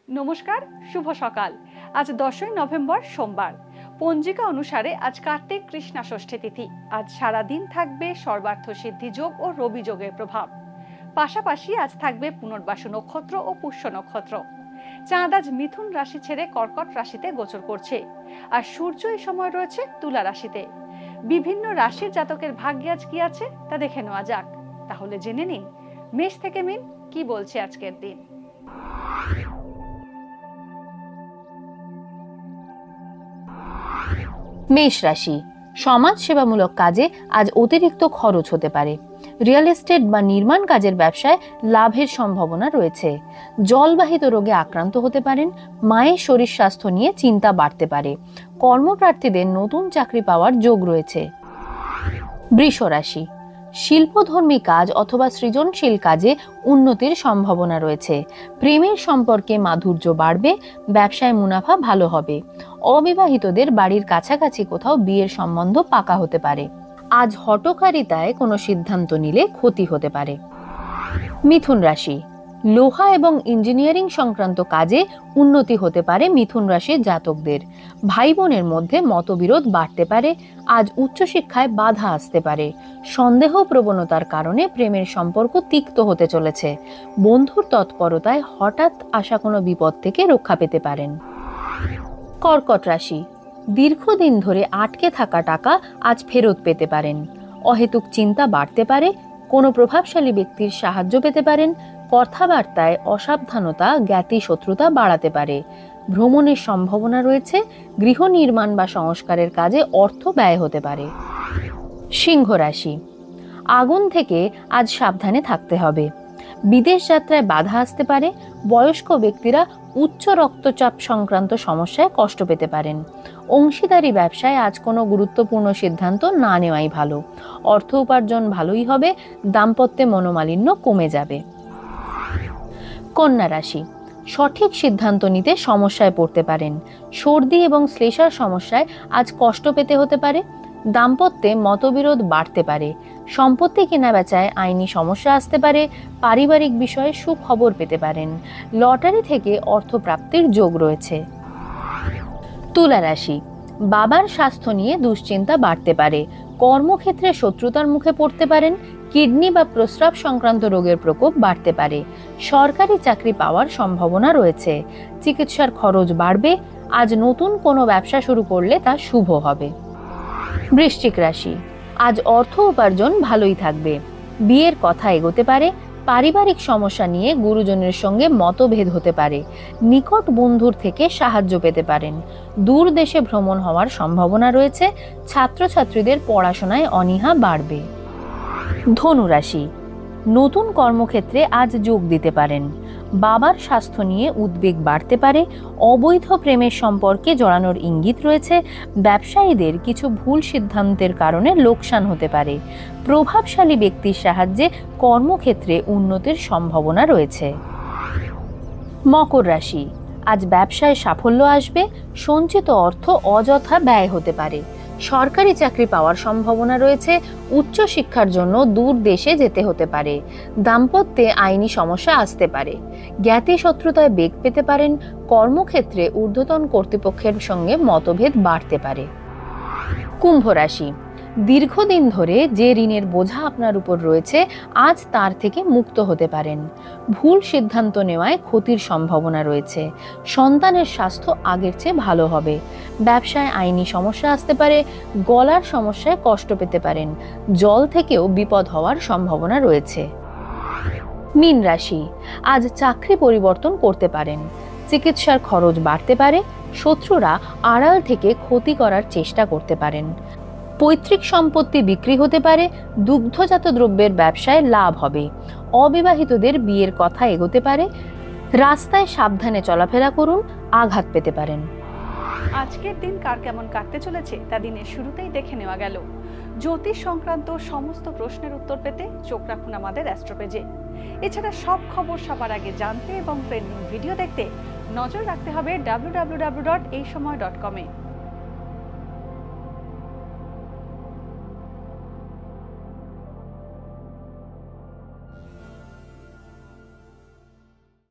নমস্কার, শুভ সকাল। আজ 10ই নভেম্বর সোমবার। পঞ্জিকা অনুসারে আজ কার্তিক কৃষ্ণা ষষ্ঠী তিথি। আজ সারাদিন থাকবে সর্বার্থ সিদ্ধি যোগ ও রবি যোগের প্রভাব। পাশাপাশি আজ থাকবে পুনর্বাসু নক্ষত্র ও পুষ্য নক্ষত্র। চাঁদ আজ মিথুন রাশি ছেড়ে কর্কট রাশিতে গোচর করছে, আর সূর্য এই সময় রয়েছে তুলা রাশিতে। বিভিন্ন রাশির জাতকের ভাগ্যে আজ কি আছে তা দেখে নেওয়া যাক। তাহলে জেনে নিন মেষ থেকে মিন কি বলছে আজকের দিন। মেষ রাশি, সমাজ সেবামূলক কাজে আজ অতিরিক্ত খরচ হতে পারে। রিয়েল এস্টেট বা নির্মাণ কাজের ব্যবসায় লাভের সম্ভাবনা রয়েছে। জলবাহিত রোগে আক্রান্ত হতে পারেন। মায়ের শরীর স্বাস্থ্য নিয়ে চিন্তা বাড়তে পারে। কর্মপ্রার্থীদের নতুন চাকরি পাওয়ার যোগ রয়েছে। বৃষ রাশি, শিল্পধর্মী কাজ অথবা সৃজনশীল কাজে উন্নতির সম্ভাবনা রয়েছে। প্রেমের সম্পর্কে মাধুর্য বাড়বে। ব্যবসায় মুনাফা ভালো হবে। অবিবাহিতদের বাড়ির কাছাকাছি কোথাও বিয়ের সম্বন্ধ পাকা হতে পারে। আজ হঠকারিতায় কোনো সিদ্ধান্ত নিলে ক্ষতি হতে পারে। মিথুন রাশি, লোহা এবং ইঞ্জিনিয়ারিং সংক্রান্ত কাজে উন্নতি হতে পারে মিথুন রাশির জাতকদের। ভাই বোনের মধ্যে মতবিরোধ বাড়তে পারে। আজ উচ্চশিক্ষায় বাধা আসতে পারে। সন্দেহ প্রবণতার কারণে প্রেমের সম্পর্ক তিক্ত হতে চলেছে। বন্ধুর তৎপরতায় হঠাৎ আসা কোনো বিপদ থেকে রক্ষা পেতে পারেন। কর্কট রাশি, দীর্ঘদিন ধরে আটকে থাকা টাকা আজ ফেরত পেতে পারেন। অহেতুক চিন্তা বাড়তে পারে। কোনো প্রভাবশালী ব্যক্তির সাহায্য পেতে পারেন। কথাবার্তায় অসাবধানতা জ্ঞাতি শত্রুতা বাড়াতে পারে। ভ্রমণের সম্ভাবনা রয়েছে। গৃহ নির্মাণ বা সংস্কারের কাজে অর্থ ব্যয় হতে পারে। সিংহ রাশি, আগুন থেকে আজ সাবধানে থাকতে হবে। বিদেশ যাত্রায় বাধা আসতে পারে। বয়স্ক ব্যক্তিরা উচ্চ রক্তচাপ সংক্রান্ত সমস্যায় কষ্ট পেতে পারেন। অংশীদারি ব্যবসায় আজ কোনো গুরুত্বপূর্ণ সিদ্ধান্ত না নেওয়াই ভালো। অর্থ উপার্জন ভালোই হবে। দাম্পত্যে মনোমালিন্য কমে যাবে। কন্যা রাশি, সঠিক সিদ্ধান্ত নিতে সমস্যায় পড়তে পারেন। সর্দি এবং শ্লেষার সমস্যায় আজ কষ্ট পেতে হতে পারে। দাম্পত্যে মতবিরোধ বাড়তে পারে। সম্পত্তি কেনাবেচায় আইনি সমস্যা আসতে পারে। পারিবারিক বিষয়ে সুখবর পেতে পারেন। লটারি থেকে অর্থ প্রাপ্তির যোগ রয়েছে। তুলা রাশি, বাবার স্বাস্থ্য নিয়ে দুশ্চিন্তা বাড়তে পারে। কর্মক্ষেত্রে শত্রুতার মুখে পড়তে পারেন। কিডনি বা প্রস্রাব সংক্রান্ত রোগের প্রকোপ বাড়তে পারে। সরকারি চাকরি পাওয়ার সম্ভাবনা রয়েছে। চিকিৎসার খরচ বাড়বে। আজ নতুন কোনো ব্যবসা শুরু করলে তা শুভ হবে। বৃশ্চিক রাশি, আজ অর্থ উপার্জন ভালোই থাকবে। বিয়ের কথা এগোতে পারে। পারিবারিক সমস্যা নিয়ে গুরুজনের সঙ্গে মতভেদ হতে পারে। নিকট বন্ধুর থেকে সাহায্য পেতে পারেন। দূর দেশে ভ্রমণ হওয়ার সম্ভাবনা রয়েছে। ছাত্রছাত্রীদের পড়াশোনায় অনীহা বাড়বে। ধনু রাশি, নতুন কর্মক্ষেত্রে আজ যোগ দিতে পারেন। বাবার স্বাস্থ্য নিয়ে উদ্বেগ বাড়তে পারে। অবৈধ প্রেমের সম্পর্কে জড়ানোর ইঙ্গিত রয়েছে। ব্যবসায়ীদের কিছু ভুল সিদ্ধান্তের কারণে লোকসান হতে পারে। প্রভাবশালী ব্যক্তির সাহায্যে কর্মক্ষেত্রে উন্নতির সম্ভাবনা রয়েছে। মকর রাশি, আজ ব্যবসায় সাফল্য আসবে। সঞ্চিত অর্থ অযথা ব্যয় হতে পারে। সরকারি চাকরি পাওয়ার সম্ভাবনা রয়েছে। উচ্চ শিক্ষার জন্য দূর দেশে যেতে হতে পারে। দাম্পত্যে আইনি সমস্যা আসতে পারে। জ্ঞাতি শত্রুতায় বেগ পেতে পারেন। কর্মক্ষেত্রে ঊর্ধ্বতন কর্তৃপক্ষের সঙ্গে মতভেদ বাড়তে পারে। কুম্ভ রাশি, দীর্ঘদিন ধরে যে ঋণের বোঝা আপনার উপর রয়েছে আজ তার থেকে মুক্ত হতে পারেন। ভুল সিদ্ধান্ত নেওয়ায় ক্ষতির সম্ভাবনা রয়েছে। সন্তানের স্বাস্থ্য আগের চেয়ে ভালো হবে। ব্যবসায় আইনি সমস্যা আসতে পারে। গলার সমস্যায় কষ্ট পেতে পারেন। জল থেকেও বিপদ হওয়ার সম্ভাবনা রয়েছে। মীন রাশি, আজ চাকরি পরিবর্তন করতে পারেন। চিকিৎসার খরচ বাড়তে পারে। শত্রুরা আড়াল থেকে ক্ষতি করার চেষ্টা করতে পারেন। পৈতৃক সম্পত্তি বিক্রি হতে পারে। দুগ্ধজাত দ্রব্যের ব্যবসায় লাভ হবে। অবিবাহিতদের বিয়ের কথা এগোতে পারে। রাস্তায় সাবধানে চলাফেরা করুন। আঘাত পেতে পারেন। আজকের দিন কার কেমন কাটতে চলেছে তা দিনের শুরুতেই দেখে নেওয়া গেল। জ্যোতিষ সংক্রান্ত সমস্ত প্রশ্নের উত্তর পেতে চোখ রাখুন আমাদের অ্যাস্ট্রোপেজে। এছাড়া সব খবর সবার আগে জানতে এবং ট্রেন্ডিং ভিডিও দেখতে নজর রাখতে হবে www.এইসময়.com-এ।